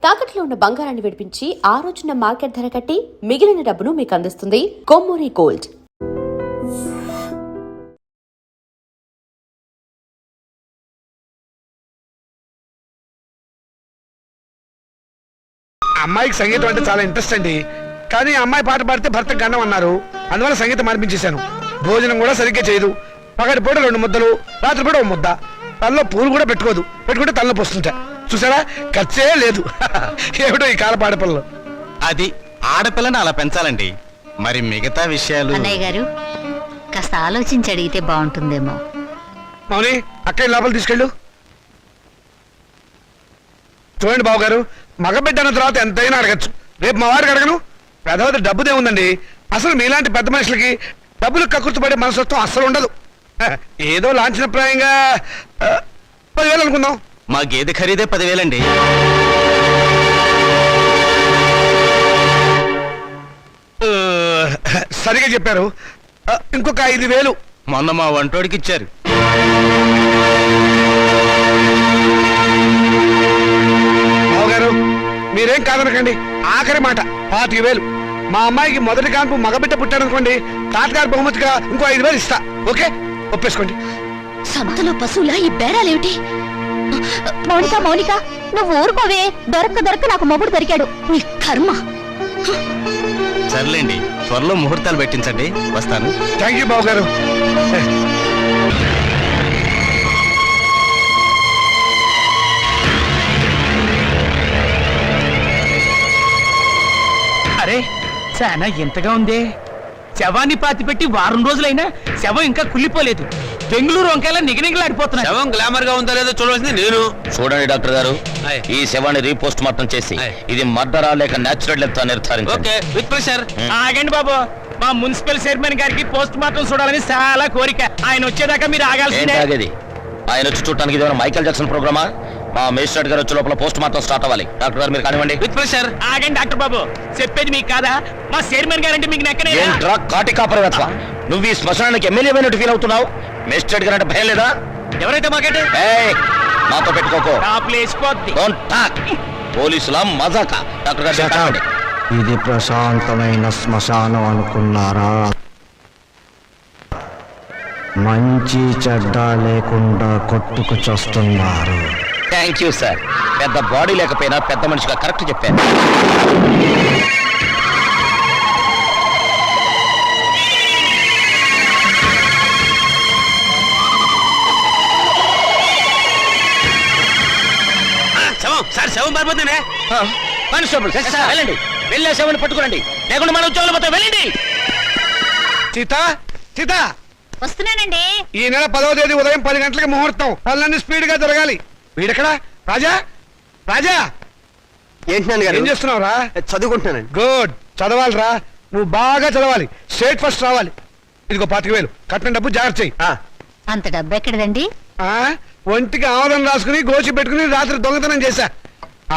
తాకట్లో ఉన్న బంగారాన్ని విడిపించి ఆ రోజున మార్కెట్ ధర కట్టి మిగిలిన డబ్బును మీకు అందిస్తుంది కొమ్మూరి గోల్డ్. అమ్మాయికి సంగీతం అంటే చాలా ఇంట్రెస్ట్ అండి. కానీ అమ్మాయి పాట పాడితే భర్త గండం అన్నారు. అందువల్ల సంగీతం మార్పించేశాను. భోజనం కూడా సరిగ్గా చేయదు. పగటి పూట 2 ముద్దలు, రాత్రి పూట 1 ముద్ద. తనలో పూలు కూడా పెట్టుకోదు. పెట్టుకుంటే తనలో పోస్తుంటా. చూసారా, ఖర్చే లేదు. ఏమిటో ఈ కాల పాడపిల్లలు. అది ఆడపిల్లని అలా పెంచాలండి. మరి మిగతా విషయాలు అన్నయ్య గారు కాస్త ఆలోచించి అడిగితే బాగుంటుందేమో. మౌని, అక్కయ్య లోపల తీసుకెళ్ళు. చూడండి బాబు గారు, మగబిడ్డ అన్న తర్వాత ఎంతైనా అడగచ్చు. రేపు మా వారికి అడగను. పెద్దవద్ద డబ్బుదే ఉందండి. అసలు మీలాంటి పెద్ద మనుషులకి డబ్బులు కక్కుర్తిపడే మనసత్వం అస్సలు ఉండదు. ఏదో లాంఛనప్రాయంగా 10,000 అనుకుందాం. మా గేదె ఖరీదే 10,000 అండి. సరిగా చెప్పారు. ఇంకొక 5,000 మొన్న మా వంటోడికి ఇచ్చారు. బావగారు, మీరేం కాదనకండి. ఆఖరి మాట 25,000. మా అమ్మాయికి మొదటి కాన్పు మగబిడ్డ పుట్టాడనుకోండి, తాతగారు బహుమతిగా ఇంకో 5,000 ఇస్తా. ఓకే, ఒప్పేసుకోండి. సంతలో పశువులా ఈ బేరాలేమిటి? మౌనిక నువ్వు ఊరుకోవే. దొరక్క నాకు మొగుడు దొరికాడు. నీ కర్మ. సర్లేండి, త్వరలో ముహూర్తాలు పెట్టించండి. వస్తాను. థ్యాంక్ యూ బావగారు. అరే చాలా ఎంతగా ఉందే. శవాన్ని పాతిపెట్టి వారం రోజులైనా శవం ఇంకా కుళ్ళిపోలేదు. బెంగళూరు వంకాయలా నిగనిగలాడిపోతున్నా. శవం గ్లామర్ గా ఉందా లేదో చూడవలసింది నేను. చూడండి డాక్టర్ గారు, ఈ శవాన్ని రీపోస్ట్ మార్టం చేసి ఇది మర్డరా లేక నేచురల్ డెత్ నిర్ధారించండి. With pressure. ఆగండి బాబు, మా మున్సిపల్ చైర్మన్ గారికి పోస్ట్ మార్టం చూడాలని చాలా కోరిక. ఆయన వచ్చేదాకా మీరు ఆగాల్సిందే. ఆగేది? ఆయన వచ్చి చూడటానికి ఇదేమైనా మైకేల్ జాక్సన్ ప్రోగ్రామా? మా మేజిస్ట్రేట్ గారు వచ్చే లోపల పోస్ట్ మార్టం స్టార్ట్ అవ్వాలి. డాక్టర్ గారు మీరు కానివ్వండి. With pressure. ఆగండి డాక్టర్ బాబు, చెప్పేది మీకు కాదా? మా చైర్మన్ గారు అంటే మీకు నెక్కనే. ఏంట్రా కాటి కాపరవేత్త, నువ్వు ఈ శ్మశానానికి ఎమ్మెల్యే అయినట్టు ఫీల్ అవుతున్నావు? మేజిస్ట్రేట్ గారు అంటే భయం లేదా? ఎవరైతే మాకంటే నాతో పెట్టుకోకో. Don't talk. పోలీసుల మజాక. డాక్టర్ గారు కానివ్వండి. ఇది ప్రశాంతమైన శ్మశానం అనుకున్నారా? మంచి చెడ్డ లేకుండా కొట్టుకు చస్తున్నారు. Thank you sir. పెద్ద బాడీ లేకపోయినా పెద్ద మనిషిగా కరెక్ట్ చెప్పాను. శవం పారిపోతేనే. కానిస్టేబుల్ వెళ్ళండి, వెళ్ళే శవాన్ని పట్టుకురండి, లేకుండా మన ఉద్యోగాలు పోతే వెళ్ళండి. సీత, వస్తున్నానండి. ఈ నెల 10వ తేదీ ఉదయం 10 గంటలకు ముహూర్తం. పనులన్నీ స్పీడ్ గా జరగాలి. వీడెక్కడా? రాజా, ఏం చేస్తున్నావురా? చదువుకుంటున్నానండి. గుడ్, చదవాలిరా. నువ్వు బాగా చదవాలి. స్టేట్ ఫస్ట్ రావాలి. ఇదిగో 25,000 కట్టిన డబ్బు జాగ్రత్త చెయ్యి. అంత డబ్బు ఎక్కడదండి? ఒంటికి ఆమదం రాసుకుని గోచి పెట్టుకుని రాత్రి దొంగతనం చేశా.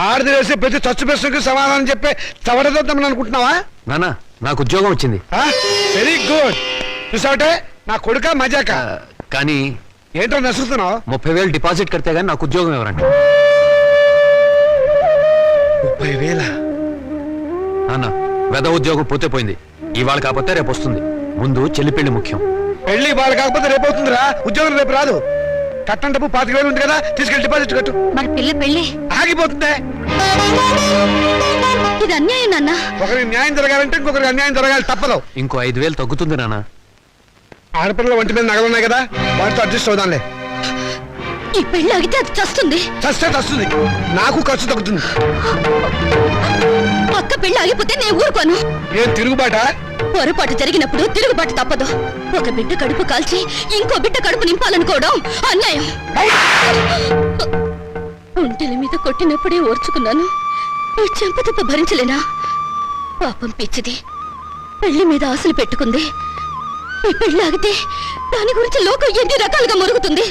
ఆడది వేసే ప్రతి చచ్చు ప్రశ్నకు సమాధానం చెప్పే చవడదొద్దామని అనుకుంటున్నావా? నానా, నాకు ఉద్యోగం వచ్చింది. Very good. చూసావటే, నా కొడుక మజాక. కానీ ఏంటో నసుకుతున్నావు? 30,000 డిపాజిట్ కడితే గానీ నాకు ఉద్యోగం ఎవరండి? 30,000? నాన్న, వెద ఉద్యోగం పోతే పోయింది. ఇవాళ కాకపోతే రేపు వస్తుంది. ముందు చెల్లి పెళ్లి ముఖ్యం. పెళ్లి వాళ్ళు కాకపోతే రేపు అవుతుందిరా. ఉద్యోగం రేపు రాదు. కట్టం డబ్బు 25,000 ఉంది కదా, తీసుకెళ్ళి డిపాజిట్ కట్టు. మరి పిల్ల పెళ్ళి ఆగిపోతుందే. ఇది అన్యాయం నాన్న. ఒకరికి న్యాయం జరగాలంటే ఇంకొకరికి అన్యాయం జరగాలి, తప్పదు. ఇంకో 5,000 తగ్గుతుంది నాన్న. ఆడపిల్లల ఒంటి మీద నగలున్నాయి కదా, వాటితో అడ్జస్ట్ అవుదాంలే. ఈ పెళ్లి ఆగితే అది చస్తుంది. చస్తే చస్తుంది, నాకు ఖర్చు తగ్గుతుంది. అక్క పెళ్లి ఆగిపోతే నేను ఊరుకోను. ఏం తిరుగుబాట? పొరపాటు జరిగినప్పుడు తిరుగుబాటు తప్పదు. ఒక బిడ్డ కడుపు కాల్చి ఇంకో బిడ్డ కడుపు నింపాలనుకోవడం అన్యాయం. ఒంటెల మీద కొట్టినప్పుడే ఓర్చుకున్నాను. ఈ చెంపదెబ్బ భరించలేనా? పాపం పిచ్చిది, పెళ్లి మీద ఆశలు పెట్టుకుంది. ఈ పెళ్లి ఆగితే దాని గురించి లోకం ఎన్ని రకాలుగా మురుగుతుంది.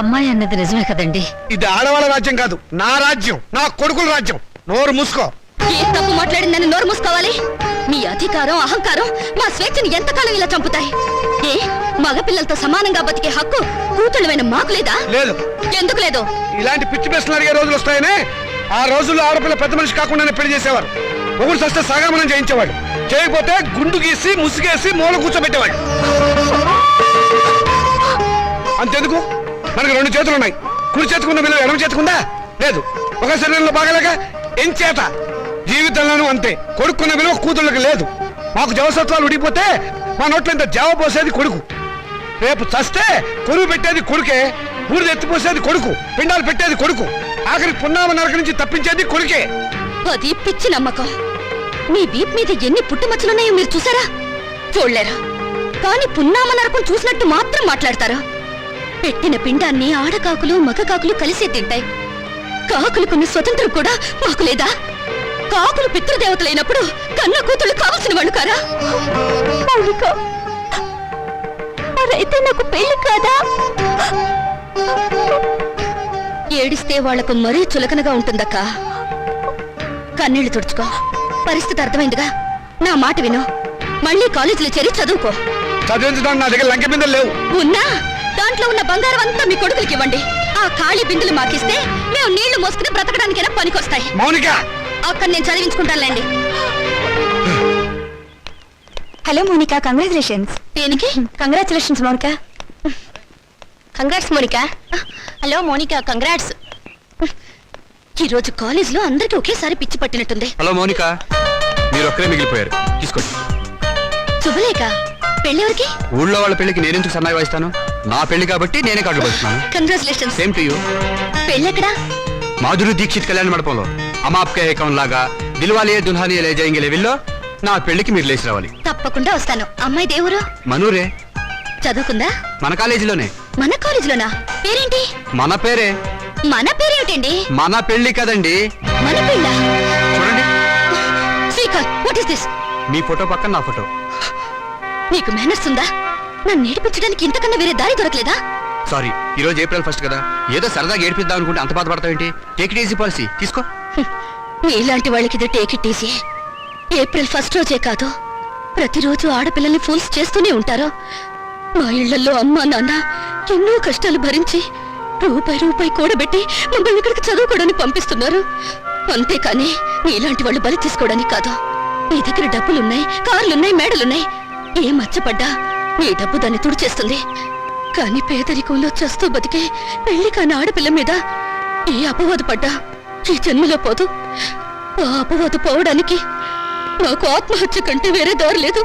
అమ్మాయి అన్నది నిజమే కదండి. ఇది ఆడవాళ్ళ రాజ్యం కాదు, నా రాజ్యం, నా కొడుకుల రాజ్యం. నోరు మూసుకో. ఏ తప్పు మాట్లాడిందని నోరు మూసుకోవాలి? మీ అధికారం అహంకారం మా స్వేచ్ఛని ఎంతకాలం ఇలా చంపుతాయి? ఏ మగపిల్లలతో సమానంగా బతికే హక్కు కూతుళ్ళమైన మాకు లేదా? లేదు. ఎందుకు లేదు? ఇలాంటి పిచ్చి ప్రశ్నలు అడిగే రోజులు వస్తాయనే ఆ రోజుల్లో ఆడపిల్ల పెద్ద మనిషి కాకుండానే పెళ్లి చేసేవారు. ఒకరు సస్తే సగామనం చేయించేవాడు, చేయకపోతే గుండు గీసి ముసుగేసి మూల కూర్చోబెట్టేవాడు. అంతెందుకు, మనకు 2 చేతులు ఉన్నాయి. కుడి చేతుకున్న విలువ ఎడమ చేతుకుందా? లేదు. ఒక శరీరంలో బాగలేక ఎంచేత. జీవితంలోనూ అంతే, కొడుకున్న విలువ కూతుళ్ళకి లేదు. మాకు జవసత్వాలు ఉడిపోతే మా నోట్లో ఇంత జావ పోసేది కొడుకు. రేపు చస్తే కొరువు పెట్టేది కొడుకే, ఊరిది ఎత్తిపోసేది కొడుకు, పిండాలు పెట్టేది కొడుకు, ఆఖరి పున్నామ నరక నుంచి తప్పించేది కొడుకే. అది పిచ్చి నమ్మకం. మీ వీప్ మీద ఎన్ని పుట్టుమచ్చలున్నాయో మీరు చూసారా? చూడలేరా? కానీ పున్నామ నరకం చూసినట్టు మాత్రం మాట్లాడతారా? పెట్టిన పిండాన్ని ఆడకాకులు మగకాకులు కలిసే తింటాయి. కాకులకున్న స్వతంత్రం కూడా మాకు లేదా? కాకులు పితృదేవతలైనప్పుడు కన్న కూతుళ్ళు కావలసిన వాళ్ళు కారా? అయితే నాకు పెళ్లి కాదా? ఏడిస్తే వాళ్లకు మరీ చులకనగా ఉంటుందక్క. కన్నీళ్లు తుడుచుకో. పరిస్థితి అర్థమైందిగా. నా మాట విను. మళ్ళీ కాలేజీలో చేరి చదువుకో. చదివించడానికి నా దగ్గర లంకె బిందెలు లేవు. ఉన్నా దాంట్లో ఉన్న బంగారం అంతా మీ కొడుకులకి ఇవ్వండి. ఆ ఖాళీ బిందులు మాకిస్తే మేము నీళ్లు మోసుకుని బ్రతకడానికైనా పనికొస్తాయి. మౌనిక, అక్కడ నేను చదివించుకుంటానులేండి. Hello Monika, congratulations. దేనికి? Congratulations Monika. Congrats Monika. Hello Monika, congrats. ఈ రోజు కాలేజ్ లో అందరికి ఒకేసారి పిచ్చి పట్టినట్టుంది. హలో మౌనిక, మీరు ఒక్కరే మిగిలిపోయారు, తీసుకోండి. శుభలేఖ, పెళ్ళెవరికి? ఊళ్ళో వాళ్ళ పెళ్లికి నేనెందుకు సన్నాయి వాయిస్తాను? నా పెళ్లి కాబట్టి నేనే కార్డు పడుతున్నాను. కంగ్రాచులేషన్స్. Same to you. పెళ్ళెక్కడా? మాధురి దీక్షిత్ కళ్యాణ మండపంలో అమాప్కే ఏకం లాగా దిల్వాలియే దుల్హానియే లే జాయింగే లెవెల్లో నా పెళ్లికి మీరు లేచి రావాలి. తప్పకుండా వస్తాను. అమ్మాయి దేవురు? మనూరే. చదువుకుందా? మన కాలేజీలోనే. మన కాలేజీలోనా? పేరేంటి? మన పేరే. మన పేరేమిటండి? మన పెళ్లి కదండి. మన పెళ్ళ? చూడండి, Srikanth, what is this? Me photo పక్కన నా ఫోటో. నీకు మేనర్స్ ఉందా? నన్ను ఏడిపించడానికి ఇంతకన్నా వేరే దారి దొరకలేదా? సారీ, ఈ రోజు ఏప్రిల్ 1 కదా, ఏదో సరదాగా ఏడిపిద్దాం అనుకుంటే అంత బాధపడతావేంటి? టేక్ ఇట్ ఈజీ పాలసీ, తీసుకో. ఇలాంటి వాళ్ళకి ఇది టేక్ ఇట్ ఈజీ. ఏప్రిల్ 1 రోజే కాదు, ప్రతిరోజు ఆడపిల్లల్ని ఫూల్స్ చేస్తూనే ఉంటారు. మా ఇళ్లలో అమ్మా నాన్న ఎన్నో కష్టాలు భరించి రూపాయి కూడబెట్టి మమ్మల్ని ఇక్కడికి చదువుకోవడానికి పంపిస్తున్నారు. అంతేకాని ఇలాంటి వాళ్ళు బలి తీసుకోవడానికి కాదు. నీ దగ్గర డబ్బులున్నాయి, కార్లున్నాయి, మేడలున్నాయి. ఏ మచ్చపడ్డా నీ డబ్బు దాన్ని తుడిచేస్తుంది. కానీ పేదరికంలో చస్తూ బతికే పెళ్లి కాని ఆడపిల్ల మీద ఏ అపవాదు పడ్డా ఈ జన్మలో పోదు. ఆ అపవాదు పోవడానికి నాకు ఆత్మహత్య కంటే వేరే దారి లేదు.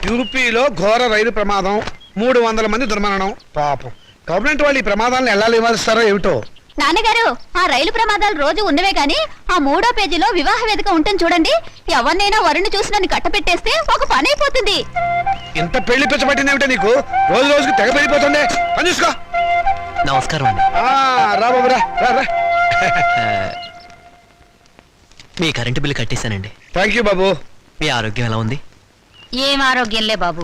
యూపీలో ఘోర రైలు ప్రమాదం, 300 మంది దుర్మరణం. పాపం, గవర్నమెంట్ వాళ్ళు ఈ ప్రమాదాలను ఎలా నివారిస్తారో ఏమిటో. నాన్నగారు, ఆ రైలు ప్రమాదాలు రోజు ఉన్నవే గాని ఆ 3వ పేజీలో వివాహ వేదిక ఉంటుంది చూడండి. ఎవరినైనా వరుణ్ణి చూసి నన్ను కట్టపెట్టేస్తే ఒక పని అయిపోతుంది. ఇంత పెళ్లి పిచ్చబట్టింది ఏమిటో నీకు? రోజు రోజుకి తెగ పెరిగిపోతుంది. పని చూసుకో. నమస్కారం అండి. రా బాబు, రా రా. మీ కరెంటు బిల్లు కట్టేశానండి. థ్యాంక్ యూ బాబు. మీ ఆరోగ్యం ఎలా ఉంది? ఏం ఆరోగ్యంలే బాబు,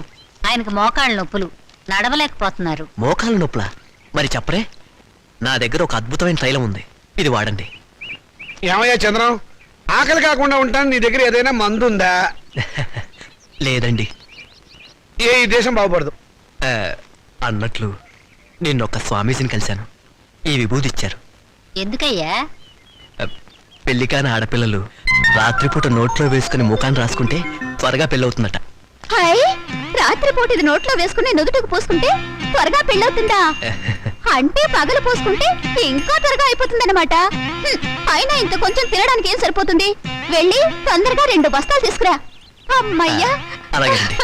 ఆయనకు మోకాళ్ళ నొప్పులు, నడవలేకపోతున్నారు. మోకాలు నొప్పులా? మరి చెప్పరే, నా దగ్గర ఒక అద్భుతమైన తైలం ఉంది, ఇది వాడండి. ఏమయ్యా చంద్రం, ఆకలి కాకుండా ఉంటాను, నీ దగ్గర ఏదైనా మందు ఉందా? లేదండి. ఈ దేశం బాగుపడదు. అన్నట్లు నిన్నొక్క స్వామీజీని కలిశాను. ఈ విభూది ఇచ్చారు. ఎందుకయ్యా? పెళ్లి కాని ఆడపిల్లలు రాత్రిపూట నోట్లో వేసుకుని ముఖాన్ని రాసుకుంటే త్వరగా పెళ్ళవుతుందట. హాయ్, రాత్రిపూట ఇది నోట్లో వేసుకుని నుదుటికి పోసుకుంటే త్వరగా పెళ్ళవుతుందా? అంటే పగలు పోసుకుంటే ఇంకా త్వరగా అయిపోతుందన్నమాట. అయినా ఇంత కొంచెం తినడానికి ఏం సరిపోతుంది? వెళ్ళి తొందరగా 2 బస్తాలు తీసుకురా. అమ్మయ్యా, అలాగేనండి.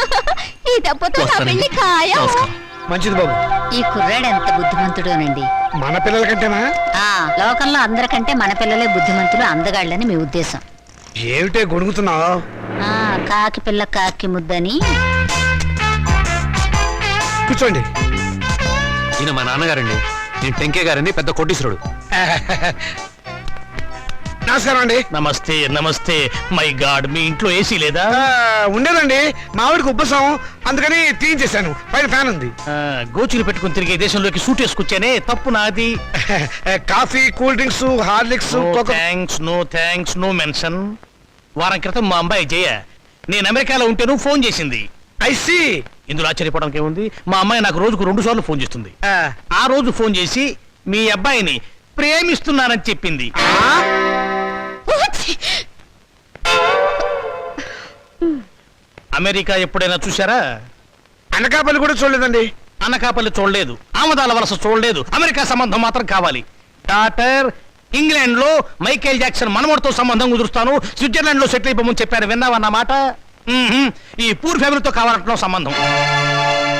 ఈ దెబ్బతో నా వస్తానండి. పెళ్లి ఖాయం. నమస్కారం. మంచిది బాబు. ఈ కుర్రాడు ఎంత బుద్ధిమంతుడోనండి. మన పిల్లల కంటేనా? లోకంలో అందరికంటే మన పిల్లలే బుద్ధిమంతులు, అందగాళ్ళని మీ ఉద్దేశం. ఏమిటే గొడుగుతున్నావు? కాకి పిల్ల కాకి ముద్దని. కూర్చోండి. ఈయన మా నాన్నగారండి. నేను టెంకే గారని పెద్ద కోటీశ్వరుడు. నమస్కారం అండి. నమస్తే నమస్తే. మై గాడ్, మీ ఇంట్లో ఏసీ లేదా? ఉండేదండి, మా ఆవిడకి ఉబ్బసం, అందుకని తీయించేశాను. పైన ఫ్యాన్ ఉంది. గోచులు పెట్టుకుని తిరిగే దేశంలోకి సూట్ వేసుకొచ్చానే, తప్పు నాది. Coffee, cool drinks, Horlicks, no thanks, no mention. వారం క్రితం మా అమ్మాయి జయ నేను అమెరికాలో ఉంటేను ఫోన్ చేసింది. ఐసి ఇందులో ఆశ్చర్యపోవడానికి ఏముంది? మా అమ్మాయి నాకు రోజుకు 2 సార్లు ఫోన్ చేస్తుంది. ఆ రోజు ఫోన్ చేసి మీ అబ్బాయిని ప్రేమిస్తున్నానని చెప్పింది. అమెరికా ఎప్పుడైనా చూసారా? అనకాపల్లి కూడా చూడలేదండి. అనకాపల్లి చూడలేదు, ఆమదాల వలస చూడలేదు, అమెరికా సంబంధం మాత్రం కావాలి. డాక్టర్, ఇంగ్లాండ్ లో మైకేల్ జాక్సన్ మనవడితో సంబంధం కుదురుస్తాను, స్విట్జర్లాండ్ లో సెటిల్ అయిపోమని చెప్పారు. విన్నావన్నమాట? ఈ పూర్ ఫ్యామిలీతో కావాలంటున్నావు సంబంధం.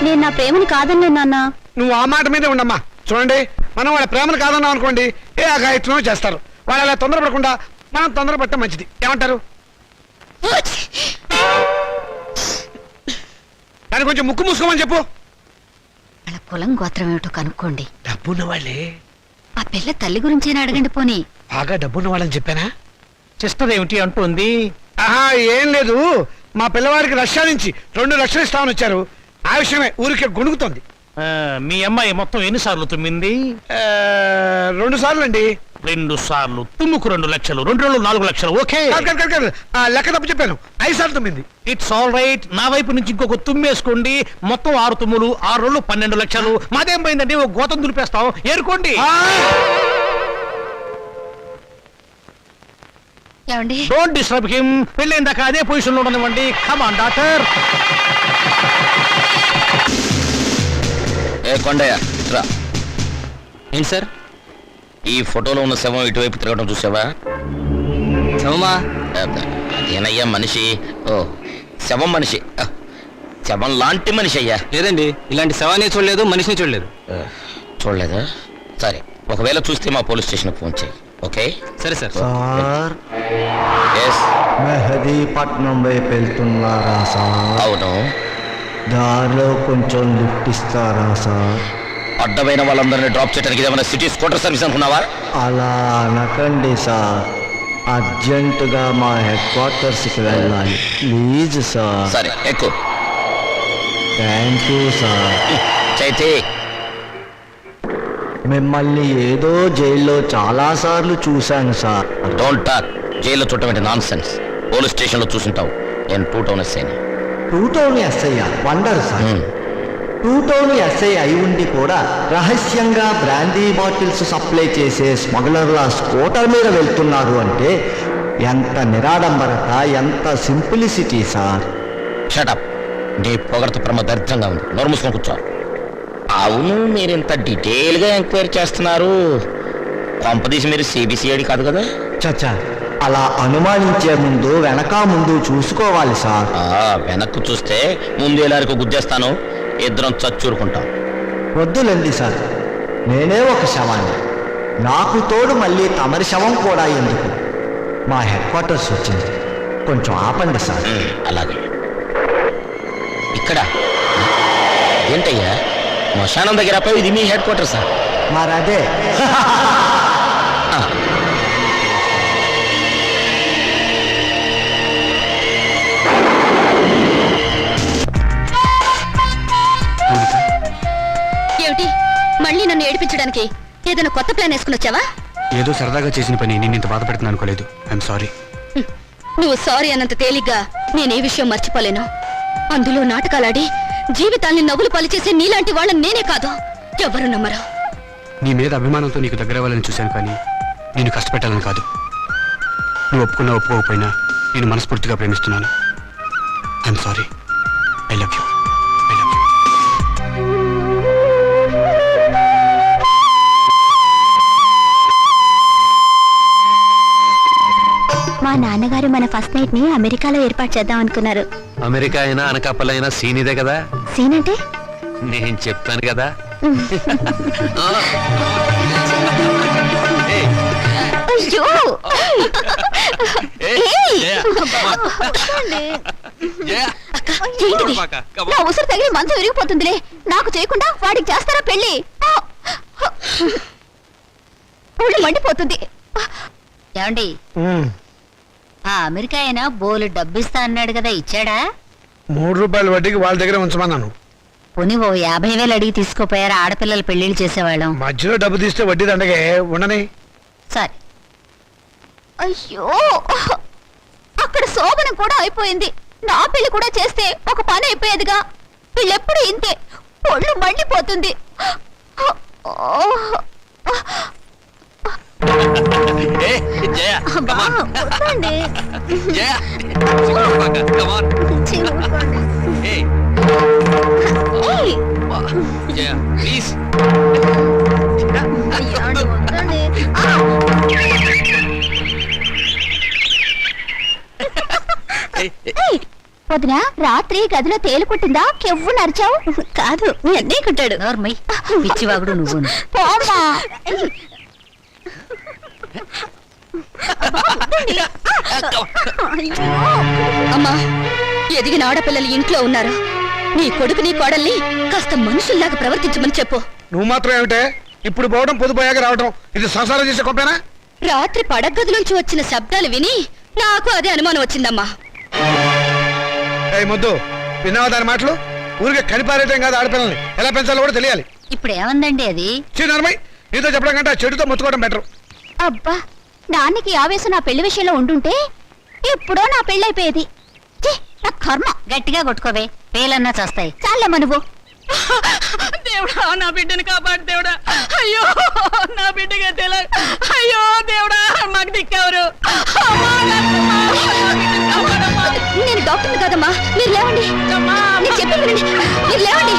నేను నా ప్రేమని కాదన్నా నాన్న. నువ్వు ఆ మాట మీదే ఉండమ్మా. చూడండి, మనం వాళ్ళ ప్రేమను కాదన్నాం అనుకోండి, ఏ అఘాయిత్వమో చేస్తారు. వాళ్ళు అలా తొందరపడకుండా మనం తొందరపడటం మంచిది. ఏమంటారు? దాని కొంచెం ముక్కు మూసుకోమని చెప్పు. వాళ్ళ కులం గోత్రం ఏమిటో కనుక్కోండి. డబ్బున్న వాళ్ళే. ఆ పిల్ల తల్లి గురించేనా అడగండి పోనీ. బాగా డబ్బున్న వాళ్ళని చెప్పానా? సిస్టర్ ఏమిటి అంటుంది? ఆహా, ఏం లేదు. మా పిల్లవాడికి రష్యా నుంచి 2 లక్షలు ఇస్తామని వచ్చారు. ఆ విషయమే ఊరికే గొణుగుతోంది. మీ అమ్మాయి మొత్తం ఎన్నిసార్లు తుమ్మింది? 2 సార్లు అండి. 2 సార్లు తుమ్ముకు 2 లక్షలు, 2 రోజులు 4 లక్షలు. ఓకే, కాదు. లెక్క తప్పు చెప్పాను. 5 సార్లు తుమ్మింది. It's all right. నా వైపు నుంచి ఇంకొక తుమ్మేసుకోండి. మొత్తం 6 తుమ్ములు, 6 రోజులు 12 లక్షలు. మాదేం పోయిందండి? ఒక గోతం దులిపేస్తాం, ఏరుకోండి. ఏమండి? Don't disturb him. పెళ్ళైన దాకా అదే పొజిషన్ లో ఉండనివ్వండి. Come on doctor. ఏ కొండయ్య రా. ఏంటి సార్? ఈ ఫోటోలో ఉన్న శవం ఇటువైపు తిరగడం చూసావా? శవమా? అదేనయ్యా మనిషి. ఓ శవం మనిషి, శవం లాంటి మనిషి అయ్యా. లేదండి, ఇలాంటి శవాన్ని చూడలేదు, మనిషిని చూడలేదు. చూడలేదా? సరే, ఒకవేళ చూస్తే మా పోలీస్ స్టేషన్కి ఫోన్ చేయి. ఓకే? సరే సార్. Sir, yes. మెహదీపట్నం వైపు వెళ్తున్నారా సార్? అవును. దారిలో కొంచెం లిఫ్ట్ ఇస్తారా సార్? అడ్డమైన వాళ్ళందరినీ డ్రాప్ చేయడానికి ఏమైనా సిటీ స్కూటర్ సర్వీస్ అనుకున్నావా? అలా అనకండి సార్, అర్జెంటుగా మా హెడ్ క్వార్టర్స్కి వెళ్ళాలి. Please sir. సరే ఎక్కువ. Thank you sir. చైతే, మిమ్మల్ని ఏదో జైల్లో చాలాసార్లు చూశాను సార్. Don't talk. జైల్లో చూడటం నాన్ సెన్స్. పోలీస్ స్టేషన్లో చూసుంటావు. నేను 2 టౌన్ ఎస్ఐని. 2 town SI wonder sir. 2 town SI అయి ఉండి కూడా రహస్యంగా బ్రాందీ బాటిల్స్ సప్లై చేసే స్మగ్లర్ల స్కూటర్ మీద వెళ్తున్నారు అంటే ఎంత నిరాడంబరత, ఎంత సింప్లిసిటీ సార్. షటప్. నీ పొగడత ప్రమ దరిద్రంగా ఉంది. నోరు మూసుకొని కూర్చో. అవును, మీరు ఇంత డీటెయిల్గా ఎంక్వైరీ చేస్తున్నారు. కొంపదీసి మీరు సిబిసిఐడి కాదు కదా? చచ్చా, అలా అనుమానించే ముందు వెనక ముందు చూసుకోవాలి సార్. వెనక్కు చూస్తే ముందు ఎలారికి గుద్దేస్తాను, ఇద్దరం చచ్చూరుకుంటాం. వద్దులండి సార్, నేనే ఒక శవాన్ని. నాకు తోడు మళ్ళీ తమరి శవం కూడా ఎందుకు? మా హెడ్ క్వార్టర్స్ వచ్చింది, కొంచెం ఆపండి సార్. అలాగే. ఇక్కడ ఏంటయ్యా శ్మశానం దగ్గర పోయి? ఇది మీ హెడ్ క్వార్టర్ సార్. మరదే. ఏమిటి మళ్ళీ నన్ను ఏడిపించడానికి ఏదైనా కొత్త ప్లాన్ వేసుకుని వచ్చావా? ఏదో సరదాగా చేసిన పని నేను ఇంత బాధ పెడుతున్నాను అనుకోలేదు. I'm sorry. నువ్వు సారీ అన్నంత తేలిగ్గా నేనే విషయం మర్చిపోలేను. అందులో నాటకాలాడి జీవితాల్ని నవ్వులు పలిచేసే నీలాంటి వాళ్ళని నేనే కాదు, ఎవరు నమ్మరు. నీ మీద అభిమానంతో నీకు దగ్గర అవ్వాలని చూశాను, కానీ నేను కష్టపెట్టాలని కాదు. నువ్వు ఒప్పుకున్నా ఒప్పుకోకపోయినా నేను మనస్ఫూర్తిగా ప్రేమిస్తున్నాను. I'm sorry. I love you. I love you. మా నాన్నగారు మన ఫస్ట్ నైట్ ని అమెరికాలో ఏర్పాటు చేద్దాం అనుకున్నారు. అమెరికా అయినా అనకాపల్లి అయినా సీన్ ఇదే కదా. సీన్ అంటే నేను చెప్తాను కదా. అయ్యో! ఏంటిది? నా ఉసురు తగిలి మంచం విరిగిపోతుందిలే. నాకు చేయకుండా వాడికి చేస్తారా పెళ్లి? ఒళ్ళు మండిపోతుంది. ఏమండి, ఆ అమెరికా అయినా బోలు డబ్బిస్తా అన్నాడు కదా, ఇచ్చాడా? 3 రూపాయల వడ్డీకి వాళ్ళ దగ్గర ఉంచమన్నాను. పోనీ ఓ 50,000 అడిగి తీసుకోపోయారా? ఆడపిల్లలు పెళ్లిళ్ళు చేసేవాళ్ళం. మధ్యలో డబ్బు తీస్తే వడ్డీ దండగే ఉండని. సరే. అయ్యో, అక్కడ శోభనం కూడా అయిపోయింది. నా పెళ్లి కూడా చేస్తే ఒక పని అయిపోయేదిగా. వీళ్ళెప్పుడు ఇంతే, ఒళ్ళు మండిపోతుంది. జయ అబ్బా, వద్దండి. ఏయ్, ప్లీజ్ అయ్యో, వద్దండి. ఏయ్, వదినా, రాత్రి గదిలో తేలు కుట్టిందా? కెవ్వు నరిచావు? కాదు, మీ అన్నయ్య కుట్టాడు. నోర్మై పిచ్చివాగుడు నువ్వు. పోమ్మా. అమ్మా, ఎదిగిన ఆడపిల్లలు ఇంట్లో ఉన్నారు. నీ కొడుకుని కోడల్ని కాస్త మనుషుల్లాగా ప్రవర్తించమని చెప్పు. నువ్వు మాత్రం ఏమిటే ఇప్పుడు పోవడం పొద్దుపోయాక రావడం, ఇది సంసారం చేసే గొప్పేనా? రాత్రి పడగదిలోంచి వచ్చిన శబ్దాలు విని నాకు అదే అనుమానం వచ్చిందమ్మా. ఏ ముద్దు, విన్నావా దాని మాటలు? ఊరికే కనిపారేయటం కాదు, ఆడపిల్లల్ని ఎలా పెంచాలో కూడా తెలియాలి. ఇప్పుడు ఏమందండి అది? చిన్నమ్మాయి, నీతో చెప్పడం కంటే ఆ చెడుతో ముత్తుకోవడం బెటర్. అబ్బా, నాన్నకి ఆవేశం నా పెళ్లి విషయంలో ఉండుంటే ఎప్పుడో నా పెళ్ళైపోయేది. ఛీ, నా కర్మ. గట్టిగా కొట్టుకోవే, పేలన్నా చేస్తాయి. చాలమ్మా నువ్వు. దేవుడా, నా బిడ్డని కాపాడు దేవుడా. అయ్యో, నా బిడ్డగా తెల. అయ్యో దేవుడా, మాకు దిక్కెవరు? నేను డాక్టర్ని కాదమ్మా, మీరు లేవండి. నేను చెప్పేది వినండి, మీరు లేవండి.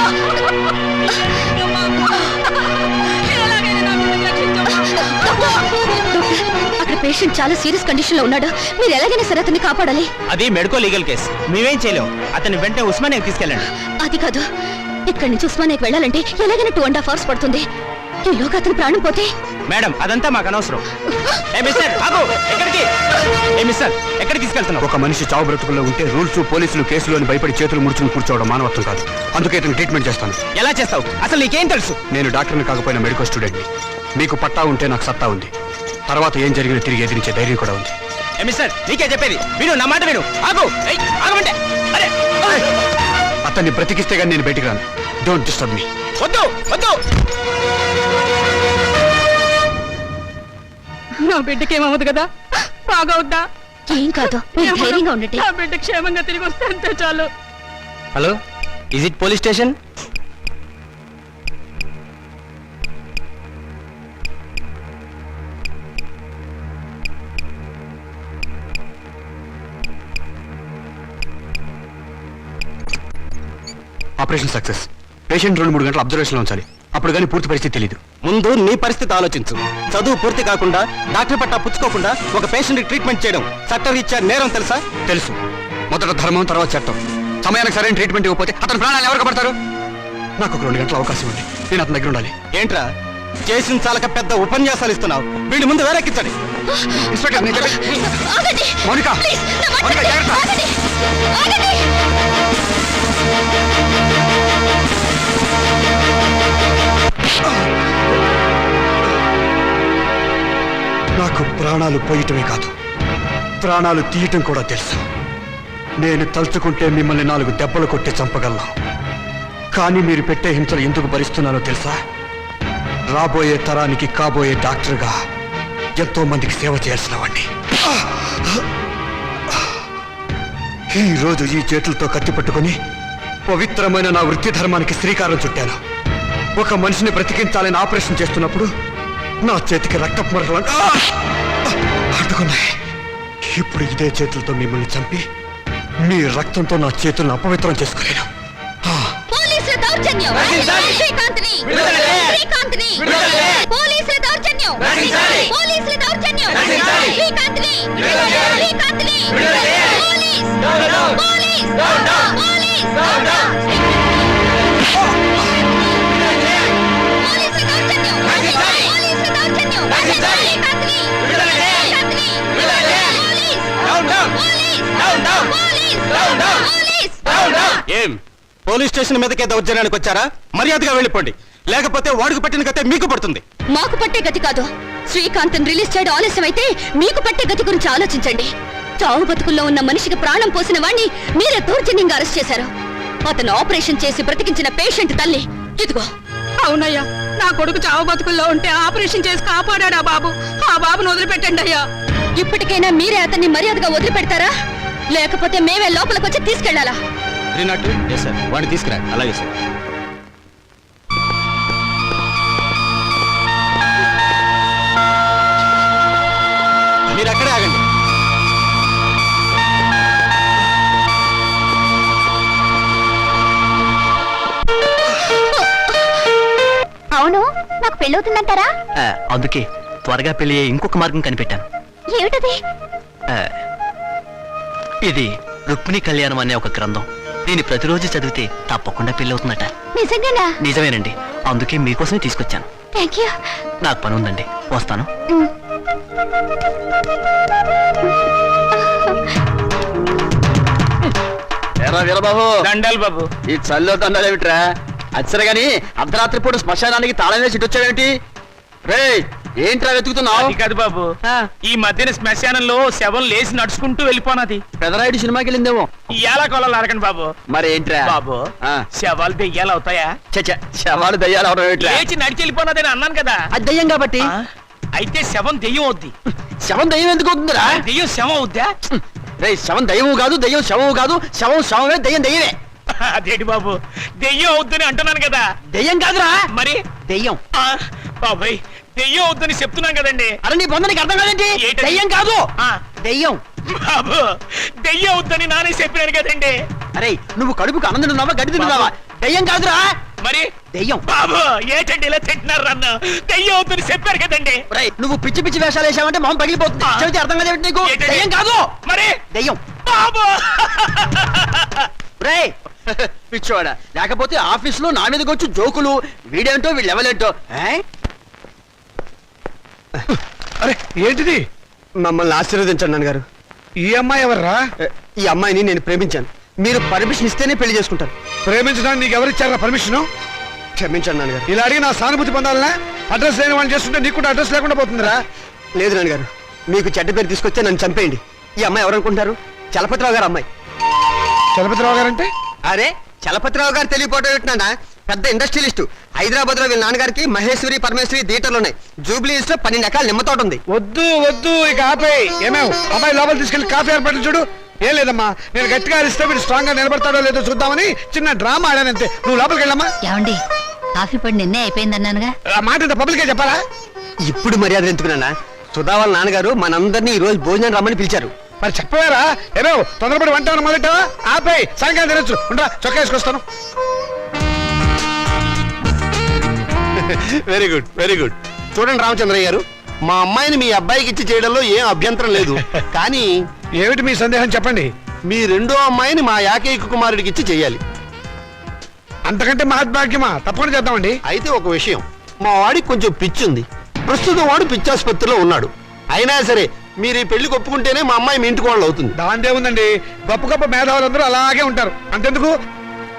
అక్కడ పేషెంట్ చాలా సీరియస్ కండిషన్ లో ఉన్నాడు. మీరు ఎలాగైనా సరే అతన్ని కాపాడాలి. అది మెడికో లీగల్ కేసు, మేమేం చేయలేం. అతన్ని వెంటనే ఉస్మానియాకి తీసుకెళ్ళండి. అది కాదు, ఇక్కడి నుంచి ఉస్మానియాకి వెళ్ళాలంటే ఎలాగైనా 2.5 hours పడుతుంది. ఈలోగా అతని ప్రాణం పోతే? మేడం, అదంతా మాకు అనవసరం. ఎక్కడికి తీసుకెళ్తున్నావు? ఒక మనిషి చావు బ్రతుకుల్లో ఉంటే రూల్స్, పోలీసులు, కేసులు భయపడి చేతులు ముడుచుకుని కూర్చోవడం మానవత్వం కాదు. అందుకే ఇతను ట్రీట్మెంట్ చేస్తాను. ఎలా చేస్తావు? అసలు నీకేం తెలుసు? నేను డాక్టర్ని కాకపోయినా మెడికల్ స్టూడెంట్ని. మీకు పట్టా ఉంటే నాకు సత్తా ఉంది. తర్వాత ఏం జరిగినా తిరిగి ఎదిరించే ధైర్యం కూడా ఉంది. నీకే చెప్పేది విను, నా మాట విను. ఆగమంటే అతన్ని బ్రతికిస్తే గానీ నేను బయటికి రాను. Don't disturb me. వద్దు వద్దు. నా బిడ్డకి ఏమవుతుంది కదా, బాగవుద్దా? ఏం కాదు, మీరు ధైర్యంగా ఉండండి. నా బిడ్డ క్షేమంగా తిరిగి వస్తే అంతే చాలు. Hello, is it police station? Operation success. Patient 2-3 గంటల అబ్జర్వేషన్లో ఉంచాలి. అప్పుడు కానీ పూర్తి పరిస్థితి తెలియదు. ముందు నీ పరిస్థితి ఆలోచించు. చదువు పూర్తి కాకుండా, డాక్టర్ పట్టా పుచ్చుకోకుండా ఒక పేషెంట్ ట్రీట్మెంట్ చేయడం చట్టరీత్యా నేరం, తెలుసా? తెలుసు. మొదట ధర్మం, తర్వాత చట్టం. సమయానికి సరైన ట్రీట్మెంట్ ఇవ్వకపోతే అతని ప్రాణాలు ఎవరికి పడతారు? నాకు ఒక 2 గంటల అవకాశం ఉంది. నేను అతని దగ్గర ఉండాలి. ఏంట్రా చేసిన చాలక పెద్ద ఉపన్యాసాలు ఇస్తున్నావు? వీడి ముందు వేరెక్కించండి. ఇన్స్పెక్టర్, నేను చెప్పేది- ఆగండి. మౌనిక, ప్లీజ్, నా మాట మౌనిక, వినండి. జాగ్రత్త. ఆగండి. ఆగండి. నాకు ప్రాణాలు పోయటమే కాదు, ప్రాణాలు తీయటం కూడా తెలుసు. నేను తలుచుకుంటే మిమ్మల్ని 4 దెబ్బలు కొట్టి చంపగలను. కానీ మీరు పెట్టే హింసలు ఎందుకు భరిస్తున్నానో తెలుసా? రాబోయే తరానికి కాబోయే డాక్టర్గా ఎంతో మందికి సేవ చేయాల్సిన వాడిని. ఈ రోజు ఈ చేతులతో కత్తి పట్టుకుని పవిత్రమైన నా వృత్తి ధర్మానికి శ్రీకారం చుట్టాను. ఒక మనిషిని బ్రతికించాలని ఆపరేషన్ చేస్తున్నప్పుడు నా చేతికి రక్తపు మరలు అంటుకున్నాయి. ఇప్పుడు ఇదే చేతులతో మిమ్మల్ని చంపి మీ రక్తంతో నా చేతులను అపవిత్రం చేసుకోలేను. పోలీసుల దౌర్జన్యం. శ్రీకాంత్ని. శ్రీకాంత్ని. పోలీసుల దౌర్జన్యం. పోలీసుల దౌర్జన్యం. శ్రీకాంత్ని. శ్రీకాంత్ని. పోలీస్. పోలీస్. పోలీస్. పోలీసుల దౌర్జన్యం. పోలీసుల దౌర్జన్యం. శ్రీకాంత్ని. శ్రీకాంత్ని. ఏం పోలీస్ స్టేషన్ మీదకే దౌర్జన్యానికి వచ్చారా? మర్యాదగా వెళ్ళిపోండి, లేకపోతే వాడికి పట్టిన గతే మీకు పడుతుంది. మాకు పట్టే గతి కాదు. శ్రీకాంత్ రిలీజ్ చేయడం ఆలస్యం అయితే మీకు పట్టే గతి గురించి ఆలోచించండి. చావు బతుకుల్లో ఉన్న మనిషికి ప్రాణం పోసిన వాణ్ణి మీరే దౌర్జన్యంగా అరెస్ట్ చేశారు. అతను ఆపరేషన్ చేసి బ్రతికించిన పేషెంట్ తల్లి ఇదిగో. అవునయ్యా, నా కొడుకు చావు బతుకుల్లో ఉంటే ఆపరేషన్ చేసి కాపాడా బాబు. ఆ బాబును వదిలిపెట్టండి అయ్యా. ఇప్పటికైనా మీరే అతన్ని మర్యాదగా వదిలిపెడతారా? లేకపోతే మేమే లోపలికి వచ్చి తీసుకెళ్లాలా? శ్రీనాథ్ ఎస్ సార్ వాడిని తీసుకురా. అలాగే సార్. మీరు అక్కడే ఆగండి. అవును, నాకు పెళ్ళవుతుందంటారా? అందుకే త్వరగా పెళ్లి అయ్యే ఇంకొక మార్గం కనిపెట్టాను. ఏమిటది? ఆ, ఇది రుక్మిణి కళ్యాణం అనే ఒక గ్రంథం. దీన్ని ప్రతిరోజు చదివితే తప్పకుండా పెళ్లి అవుతుందట. నిజంగానా? నిజమేనండి. అందుకే మీకోసమే తీసుకొచ్చాను. Thank you. నాకు పని ఉందండి, వస్తాను. వీరబాబు దండాలు బాబు. ఈ చల్లో దండాలు ఏమిట్రా? అచ్చరే గాని అర్ధరాత్రి పూట శ్మశానానికి తాళం వేసి వచ్చావేమిటి? రే ఏంట్రా వెతుకుతున్నావు? అది కాదు బాబు, ఈ మధ్యన శ్మశానంలో శవం లేచి నడుచుకుంటూ వెళ్ళిపోనది. పెదరాయుడు సినిమాకి వెళ్ళిందేమో. ఎలా కొలాలి అడగండి బాబు. మరి ఏంట్రా బాబు, శవాలు దెయ్యాలు అవుతాయా? చచ్చా శవాలు దయ్యాలు అవడం ఏమిట్రా? లేచి నడిచి వెళ్ళిపోనదని అన్నాను కదా. అది దయ్యం కాబట్టి. అయితే శవం దెయ్యం అవుద్ది. శవం దయ్యం ఎందుకు అవుతుందిరా? దెయ్యం శవం అవుద్దా? రే శవం దయ్యము కాదు, దయ్యం శవము కాదు. శవం శవమే, దయ్యం దయ్యమే. అదేంటి బాబు, దెయ్యం అవుద్దని అంటున్నాను కదా. దయ్యం కాదురా, మరి దయ్యం. బాబాయ్, దెయ్యం అవుద్దని చెప్తున్నాను కదండి. అరే నీ పొందనికి అర్థం కాదేంటి? ఏంటది? దయ్యం కాదు, దయ్యం. బాబు, దెయ్యం అవుద్దని నానే చెప్పినాను కదండి. అరే నువ్వు కడుపుకు అన్నం తింటున్నావా, గడ్డి తింటున్నావా? దయ్యం కాదురా, మరి దయ్యం. బాబు, ఏంటండి ఇలా తింటున్నారు నన్ను? దెయ్యం అవుద్దని చెప్పారు కదండి. రేయ్ నువ్వు పిచ్చి పిచ్చి వేషాలు వేసావంటే మొహం పగిలిపోతుంది. చెబితే అర్థం కాదేంటి నీకు? ఏంటది? దయ్యం కాదు, మరి దయ్యం. బాబు. రేయ్ పిచ్చోడా, లేకపోతే ఆఫీస్ లో నా మీదకి వచ్చి జోకులు, వీడేంటో వీళ్ళు ఎవలేంటో. అరే ఏంటిది? మమ్మల్ని ఆశీర్వదించండి నాన్నగారు. ఈ అమ్మాయి ఎవర్రా? ఈ అమ్మాయిని నేను ప్రేమించాను. మీరు పర్మిషన్ ఇస్తేనే పెళ్లి చేసుకుంటాను. ప్రేమించడానికి నీకు ఎవరిచ్చారా పర్మిషన్? క్షమించండి నాన్నగారు. ఇలా అడిగి నా సానుభూతి పొందాలనా? అడ్రస్ లేని వాళ్ళు చేస్తుంటే నీకు కూడా అడ్రస్ లేకుండా పోతుందిరా. లేదు నాన్నగారు, మీకు చెడ్డ పేరు తీసుకొస్తే నన్ను చంపేయండి. ఈ అమ్మాయి ఎవరనుకుంటారు? చలపతిరావు గారు అమ్మాయి. చలపతిరావు గారంటే? అరే చలపతిరావు గారు తెలియపోవటం ఏంటన్నా, పెద్ద ఇండస్ట్రియలిస్ట్. హైదరాబాద్ లో వీళ్ళ నాన్నగారికి మహేశ్వరి పరమేశ్వరి థియేటర్లు ఉన్నాయి. జూబ్లీ హిల్స్ లో 12 ఎకరాల నిమ్మ తోట ఉంది. వద్దు వద్దు, ఇక ఆపేయ్. ఏమేవ్ అమ్మాయి లోపల తీసుకెళ్లి కాఫీ ఏర్పాట్లు చూడు. ఏం లేదమ్మా, నేను గట్టిగా అరిస్తే వీడు స్ట్రాంగ్ గా నిలబడతాడో లేదో చూద్దామని చిన్న డ్రామా ఆడానంతే. నువ్వు లోపలికి వెళ్ళమ్మా. ఏమండి, కాఫీ పొడి నిన్నే అయిపోయిందన్నానుగా. ఆ మాట ఇంత పబ్లిక్ గా చెప్పాలా? ఇప్పుడు మర్యాద ఎందుకున్నా? సుధా వాళ్ళ నాన్నగారు మనందరినీ ఈ రోజు భోజనం రమ్మని పిలిచారు. మరి చెప్పవేరా? ఏమేవ్ తొందరపడి వంట మొదలెట్టావా? ఆపేయ్, సాయంకాలం తినొచ్చు. ఉండరా, చొక్కా వేసుకొస్తాను. Very good very good. చూడండి రామచంద్రయ్య గారు, మా అమ్మాయిని మీ అబ్బాయికి ఇచ్చి చేయడంలో ఏం అభ్యంతరం లేదు. కానీ ఏమిటి మీ సందేహం చెప్పండి. మీ రెండో అమ్మాయిని మా ఏకైక కుమారుడికి ఇచ్చి చెయ్యాలి. అంతకంటే మహద్భాగ్యమా? తప్పకుండా చేద్దామండి. అయితే ఒక విషయం, మా వాడికి కొంచెం పిచ్చుంది. ప్రస్తుతం వాడు పిచ్చాసుపత్రిలో ఉన్నాడు. అయినా సరే మీరు ఈ పెళ్లికి ఒప్పుకుంటేనే మా అమ్మాయి మీ ఇంటికి వాళ్ళు అవుతుంది. దాందే ఉందండి, గొప్ప గొప్ప మేధావులందరూ అలాగే ఉంటారు. అంతెందుకు,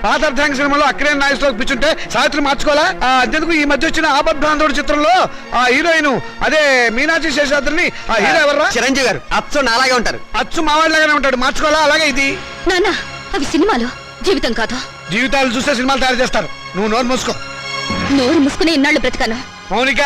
పాత అర్థాంగ సినిమాలో అక్కడే నాయకులకు పిచ్చుంటే సావిత్రి మార్చుకోవాలా? అంతెందుకు ఈ మధ్య వచ్చిన ఆపద్బాంధవుడి చిత్రంలో ఆ హీరోయిన్ అదే మీనాక్షి శేషాద్రిని ఆ హీరో ఎవర్రా? చిరంజీవి గారు. అచ్చు నాలాగే ఉంటారు. అచ్చు మావాడిలాగానే ఉంటాడు. మార్చుకోవాలా? అలాగే ఇది. నాన్న, అవి సినిమాలు, జీవితం కాదు. జీవితాలు చూస్తే సినిమాలు తయారు చేస్తారు. నువ్వు నోరు మూసుకో. నోరు మూసుకుని ఇన్నాళ్ళు బ్రతికాను. మౌనిక,